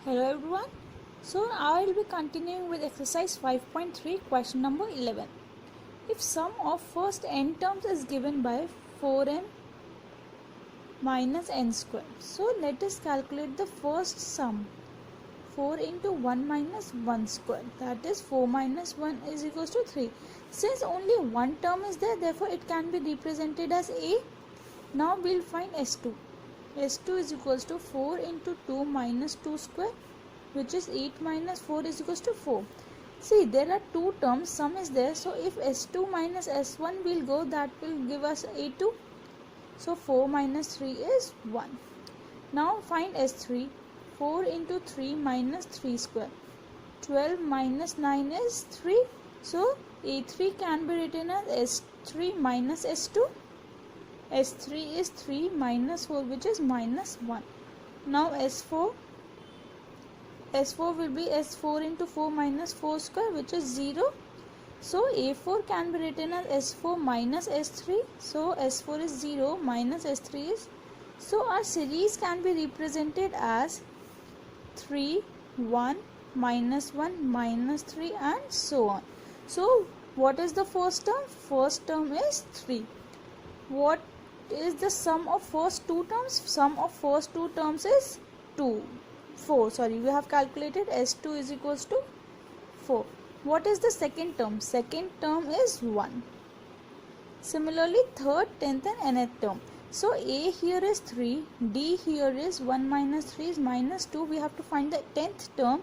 Hello everyone. So I will be continuing with exercise 5.3 question number 11. If sum of first n terms is given by 4n minus n square. So let us calculate the first sum. 4 into 1 minus 1 square, that is 4 minus 1 is equals to 3. Since only one term is there, therefore it can be represented as a. Now we will find s2. S2 is equals to 4 into 2 minus 2 square, which is 8 minus 4 is equals to 4. See, there are two terms, sum is there. So if S2 minus S1 will go, that will give us A2. So 4 minus 3 is 1. Now find S3. 4 into 3 minus 3 square. 12 minus 9 is 3. So A3 can be written as S3 minus S2. S3 is 3 minus 4, which is minus 1. Now S4 will be S4 into 4 minus 4 square, which is 0. So A4 can be written as S4 minus S3. So S4 is 0 minus S3 is. So our series can be represented as 3, 1, minus 1, minus 3 and so on. So what is the first term? First term is 3. What is the sum of first two terms? Sum of first two terms is 4. Sorry, we have calculated S2 is equals to 4. What is the second term? Second term is 1. Similarly, third, 10th and nth term. So A here is 3, D here is 1 minus 3 is minus 2. We have to find the 10th term.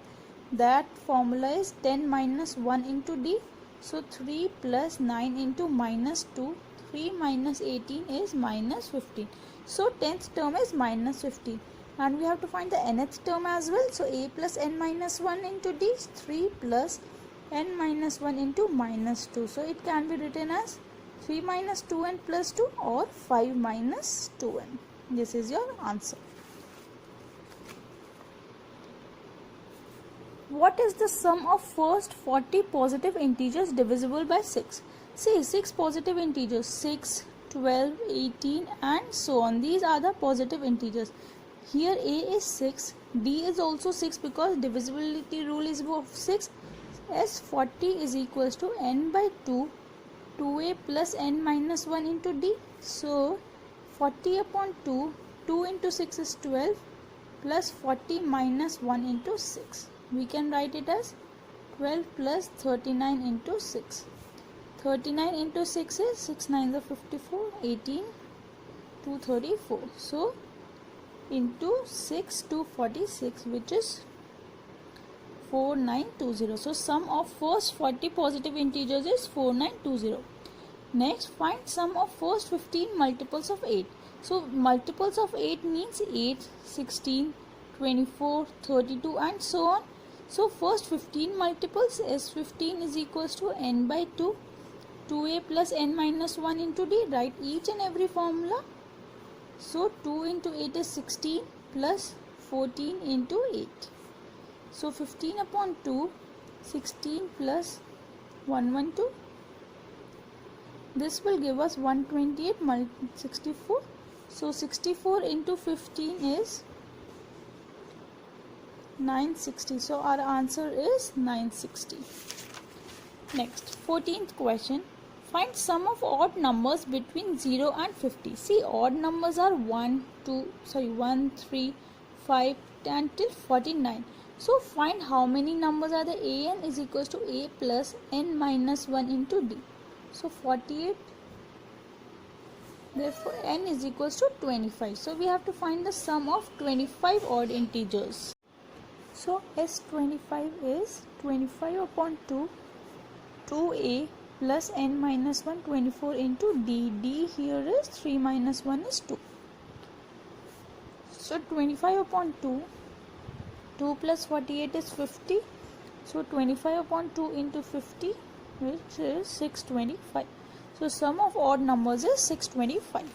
That formula is 10 minus 1 into D. So 3 plus 9 into minus 2. 3 minus 18 is minus 15. So 10th term is minus 15. And we have to find the nth term as well. So A plus n minus 1 into D is 3 plus n minus 1 into minus 2. So it can be written as 3 minus 2n plus 2 or 5 minus 2n. This is your answer. What is the sum of first 40 positive integers divisible by 6? See, 6 positive integers, 6, 12, 18 and so on. These are the positive integers. Here A is 6, D is also 6 because divisibility rule is of 6. S40 is equals to n by 2, 2A plus n minus 1 into D. So 40 upon 2, 2 into 6 is 12 plus 40 minus 1 into 6. We can write it as 12 plus 39 into 6. 39 into 6 is 6 9s are 54, 18, 234. So into 6 246, which is 4920. So sum of first 40 positive integers is 4920. Next, find sum of first 15 multiples of 8. So multiples of 8 means 8, 16, 24, 32 and so on. So first 15 multiples, S15 is equals to n by 2. 2a plus n minus 1 into d. Write each and every formula. So 2 into 8 is 16 plus 14 into 8. So 15 upon 2, 16 plus 112. This will give us 128 multiplied 64. So 64 into 15 is 960. So our answer is 960. Next, 14th question. Find sum of odd numbers between 0 and 50. See, odd numbers are 1, 3, 5 until 49. So find how many numbers are there. An is equals to a plus n minus 1 into d. So 48. Therefore n is equals to 25. So we have to find the sum of 25 odd integers. So S25 is 25 upon 2, 2a plus n minus 1, 24 into d. D here is 3 minus 1 is 2. So 25 upon 2, 2 plus 48 is 50. So 25 upon 2 into 50, which is 625. So sum of odd numbers is 625.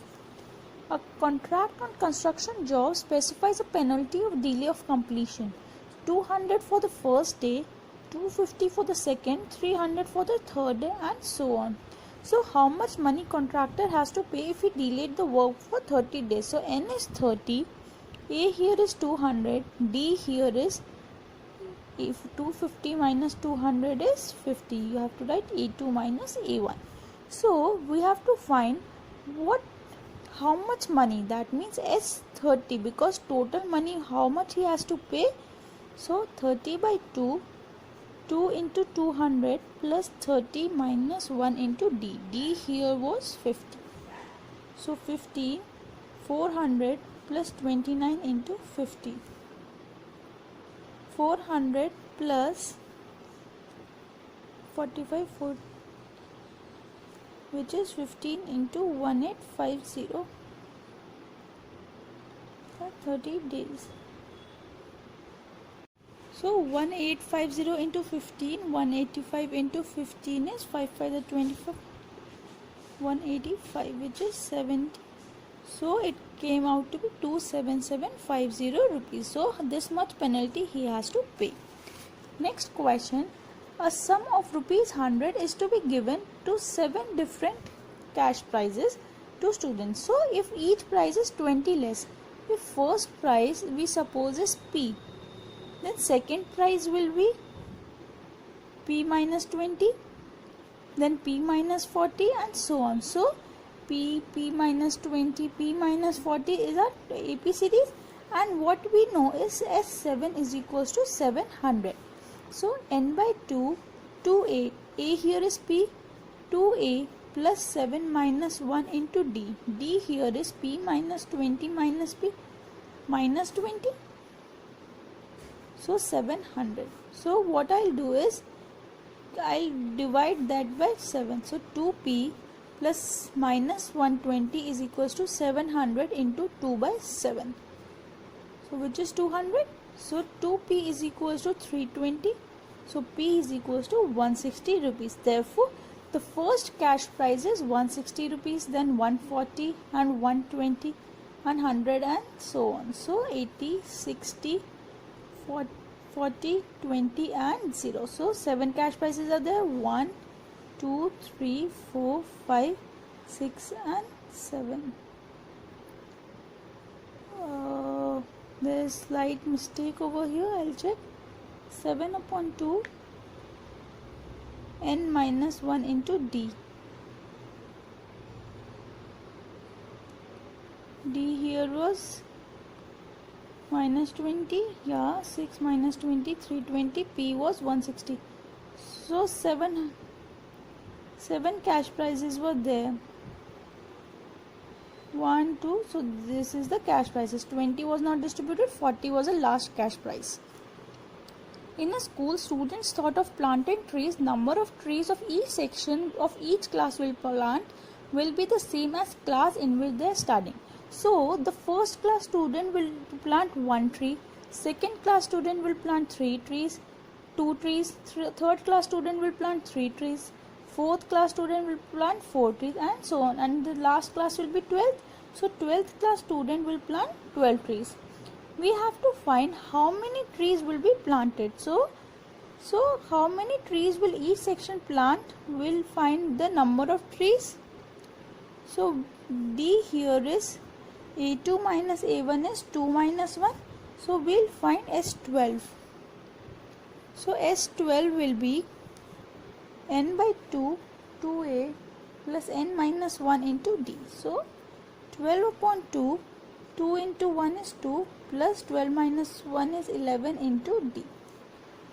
A contract on construction job specifies a penalty of delay of completion. 200 for the first day, 250 for the second, 300 for the third day and so on. So how much money contractor has to pay if he delayed the work for 30 days? So n is 30, A here is 200, D here is if 250 minus 200 is 50, you have to write A2 minus A1. So we have to find how much money, that means S30, because total money how much he has to pay. So 30 by 2 into 200 plus 30 minus 1 into D. D here was 50. So 50, 400 plus 29 into 50. 400 plus 45, which is 15 into 1850 for 30 days. So 1850 into 15, 185 into 15 is 5 5 the 25, 185, which is 70. So it came out to be 27750 rupees. So this much penalty he has to pay. Next question. A sum of rupees 100 is to be given to 7 different cash prizes to students. So if each prize is 20 less, if first prize we suppose is P, then second prize will be P minus 20, then P minus 40, and so on. So P minus 20, P minus 40 is our AP series, and what we know is S7 is equals to 700. So n by 2, 2a, a here is P, 2a plus 7 minus 1 into D. D here is P minus 20 minus P minus 20. So 700. So what I'll do is I'll divide that by 7. So 2p plus minus 120 is equals to 700 into 2 by 7. So which is 200. So 2p is equals to 320. So P is equals to 160 rupees. Therefore, the first cash prize is 160 rupees, then 140 and 120 and 100 and so on. So 80, 60, 40, 20 and 0. So 7 cash prizes are there. 1, 2, 3, 4, 5, 6 and 7. There is slight mistake over here. I'll check. 7 upon 2 n minus 1 into D. D here was minus 20. Yeah, 6 minus 20, 320. P was 160. So 7 cash prizes were there. 1, 2. So this is the cash prizes. 20 was not distributed. 40 was the last cash prize. In a school, students thought of planting trees. Number of trees of each section of each class will plant will be the same as class in which they are studying. So the first class student will plant 1 tree, second class student will plant 3 trees, 2 trees, third class student will plant 3 trees, fourth class student will plant 4 trees, and so on. And the last class will be 12th. So 12th class student will plant 12 trees. We have to find how many trees will be planted. So how many trees will each section plant? We'll find the number of trees. So D here is A2 minus A1 is 2 minus 1. So we'll find S12. So S12 will be n by 2, 2a plus n minus 1 into D. So 12 upon 2, 2 into 1 is 2 plus 12 minus 1 is 11 into D.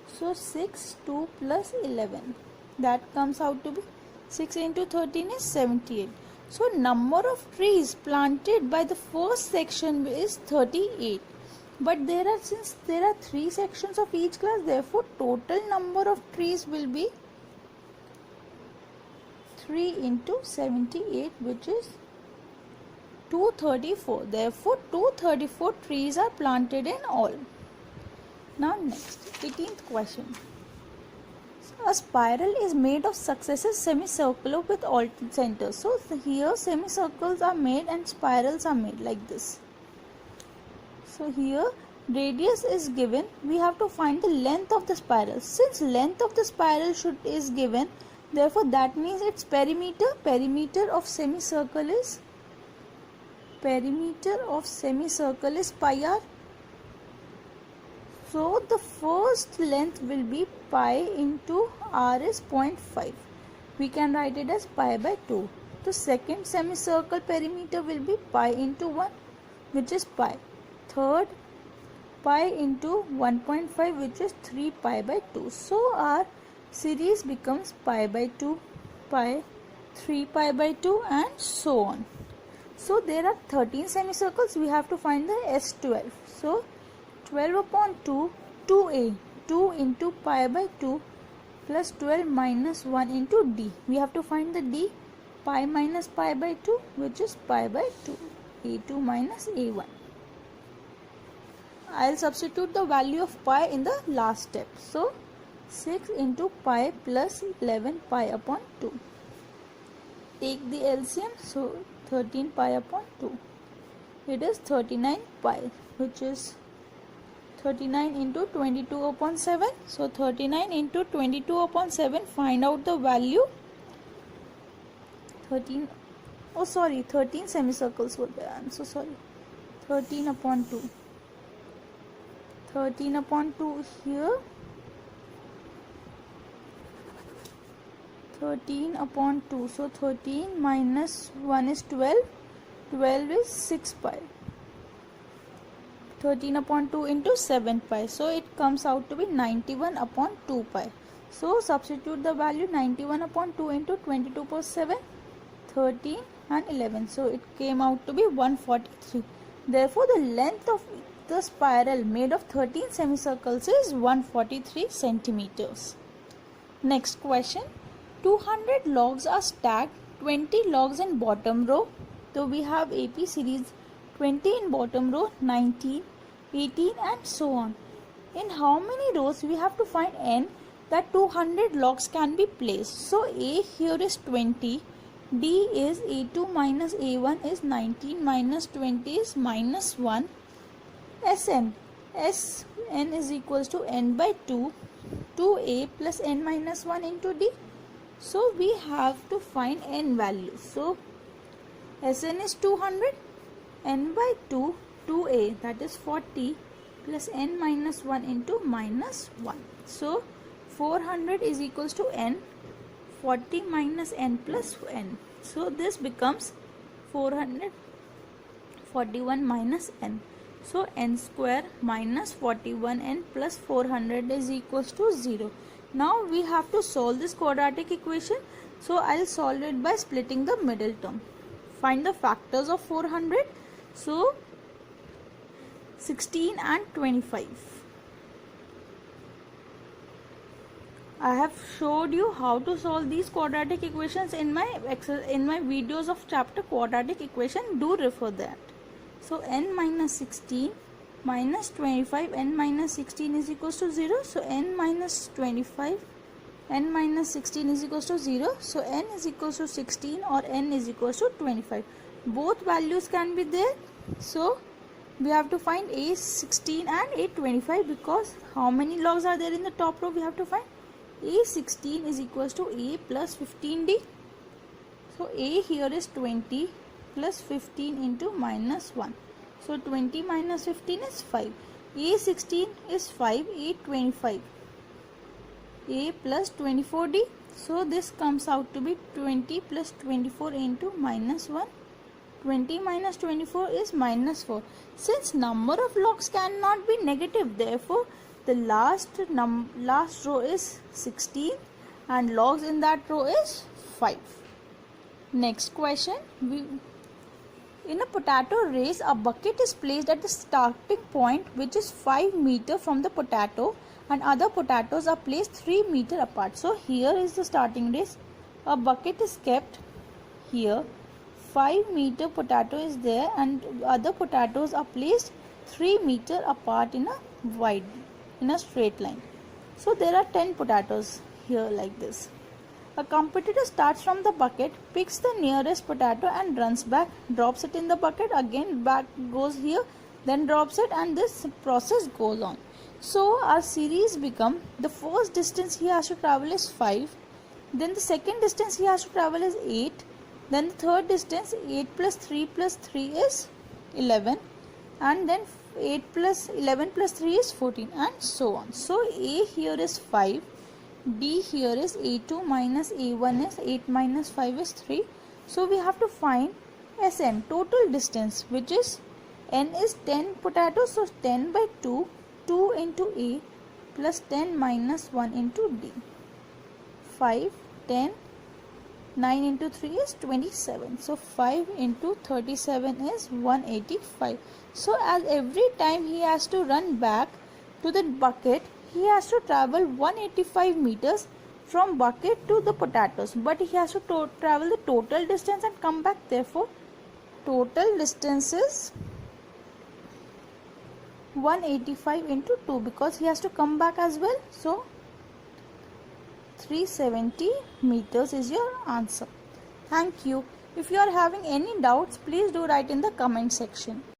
So 6, 2 plus 11. That comes out to be 6 into 13 is 78. So number of trees planted by the first section is 38. But since there are 3 sections of each class, therefore total number of trees will be 3 into 78, which is 234. Therefore 234 trees are planted in all. Now next, 18th question. A spiral is made of successive semicircular with alternate centers. So here semicircles are made and spirals are made like this. So here radius is given. We have to find the length of the spiral. Since length of the spiral is given, therefore that means its perimeter. Perimeter of semicircle is pi r. So the first length will be pi into r is 0.5. We can write it as pi by 2. The second semicircle perimeter will be pi into 1, which is pi. Third, pi into 1.5, which is 3 pi by 2. So our series becomes pi by 2, pi, 3 pi by 2 and so on. So there are 13 semicircles. We have to find the S12. So 12 upon 2, 2a, 2 into pi by 2 plus 12 minus 1 into d. We have to find the d, pi minus pi by 2, which is pi by 2, a2 minus a1. I will substitute the value of pi in the last step. So 6 into pi plus 11 pi upon 2. Take the LCM, so 13 pi upon 2. It is 39 pi, which is 39 into 22 upon 7. So 39 into 22 upon 7, find out the value. 13 semicircles were there. I'm so sorry. 13 upon 2. 13 upon 2 here. 13 upon 2. So 13 minus 1 is 12. 12 is 6 pi. 13 upon 2 into 7 pi. So it comes out to be 91 upon 2 pi. So substitute the value 91 upon 2 into 22 per 7, 13 and 11. So it came out to be 143. Therefore the length of the spiral made of 13 semicircles is 143 centimeters. Next question. 200 logs are stacked, 20 logs in bottom row. So we have AP series, 20 in bottom row, 19, 18 and so on. In how many rows we have to find n that 200 logs can be placed. So A here is 20, D is A2 minus A1 is 19 minus 20 is minus 1, Sn is equals to n by 2, 2A plus n minus 1 into D. So we have to find n value. So Sn is 200, n by 2, 2a, that is 40 plus n minus 1 into minus 1. So 400 is equals to n, 40 minus n plus n. So this becomes 441 minus n. So n square minus 41n plus 400 is equals to 0. Now we have to solve this quadratic equation. So I will solve it by splitting the middle term. Find the factors of 400. So 16 and 25. I have showed you how to solve these quadratic equations in my videos of chapter quadratic equation. Do refer that. So n minus 16 minus 25, n minus 16 is equals to 0. So n minus 25, n minus 16 is equals to 0. So n is equals to 16 or n is equals to 25. Both values can be there. So we have to find A16 and A25 because how many logs are there in the top row we have to find. A16 is equals to A plus 15D. So A here is 20 plus 15 into minus 1. So 20 minus 15 is 5. A16 is 5, A25. A plus 24D. So this comes out to be 20 plus 24 into minus 1. 20 minus 24 is minus 4. Since number of logs cannot be negative, therefore the last row is 16 and logs in that row is 5. Next question. In a potato race, a bucket is placed at the starting point which is 5 meters from the potato and other potatoes are placed 3 meters apart. So here is the starting race. A bucket is kept here. 5 meter potato is there and other potatoes are placed 3 meters apart in a straight line. So there are 10 potatoes here like this. A competitor starts from the bucket, picks the nearest potato and runs back, drops it in the bucket, again back goes here, then drops it, and this process goes on. So our series become, the first distance he has to travel is 5, then the second distance he has to travel is 8, then the third distance 8 plus 3 is 11, and then 8 plus 11 plus 3 is 14, and so on. So A here is 5, D here is A2 minus A1 is 8 minus 5 is 3. So we have to find SN, total distance, which is N is 10 potatoes, so 10 by 2, 2 into A plus 10 minus 1 into D. 5, 10, 9 into 3 is 27. So 5 into 37 is 185. So as every time he has to run back to the bucket, he has to travel 185 meters from bucket to the potatoes. But he has to travel the total distance and come back. Therefore, total distance is 185 into 2 because he has to come back as well. So 370 meters is your answer. Thank you. If you are having any doubts, please do write in the comment section.